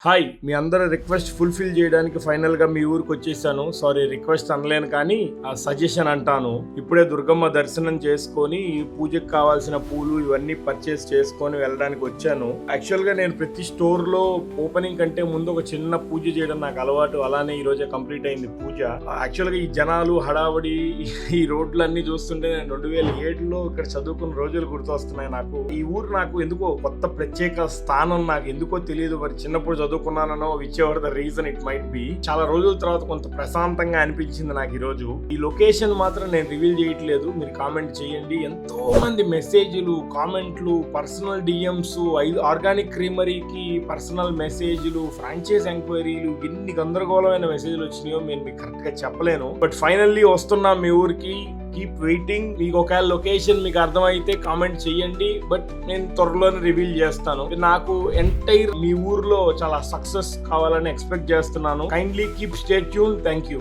Hi, మీ అందరి request fulfil చేయడానికి final గా మీ ఊరికి వచ్చేసాను. సారీ, రిక్వెస్ట్ అనలేను కానీ ఆ సజెషన్ అంటాను. ఇప్పుడే దుర్గమ్మ దర్శనం చేసుకొని పూజకు కావాల్సిన పూలు ఇవన్నీ పర్చేస్ చేసుకొని వెళ్ళడానికి వచ్చాను. యాక్చువల్ గా నేను ప్రతి స్టోర్ లో ఓపెనింగ్ కంటే ముందు ఒక చిన్న పూజ చేయడం నాకు అలవాటు. అలానే ఈ రోజే కంప్లీట్ అయింది పూజ. యాక్చువల్ గా ఈ జనాలు హడావడి ఈ రోడ్లన్నీ చూస్తుంటే నేను 2007లో ఇక్కడ చదువుకున్న రోజులు గుర్తొస్తున్నాయి నాకు. ఈ ఊరు నాకు ఎందుకో కొత్త ప్రత్యేక స్థానం, నాకు ఎందుకో తెలియదు. మరి చిన్నప్పుడు చదువుకున్నానో whichever the reason it might be, చాలా రోజుల తర్వాత కొంత ప్రశాంతంగా అనిపించింది నాకు ఈ రోజు. ఈ లొకేషన్ మాత్రం నేను రివీల్ చేయట్లేదు, మీరు కామెంట్ చేయండి. ఎంతో మంది మెసేజ్లు, కామెంట్లు, పర్సనల్ డిఎంస్, 5 ఆర్గానిక్ క్రీమరీకి పర్సనల్ మెసేజ్లు, ఫ్రాంచైజ్ ఎంక్వైరీలు, ఎన్ని గందరగోళమైన మెసేజ్లు వచ్చినాయో నేను మీకు కరెక్ట్ గా చెప్పలేను. బట్ ఫైనల్లీ వస్తున్నా మీ ఊరికి. Keep waiting. మీకు ఒకవేళ లొకేషన్ మీకు అర్థమైతే కామెంట్ చేయండి, బట్ నేను త్వరలోనే రివీల్ చేస్తాను. నాకు ఎంటైర్ మీ ఊర్లో చాలా సక్సెస్ కావాలని ఎక్స్పెక్ట్ చేస్తున్నాను. Kindly keep stay tune. Thank you.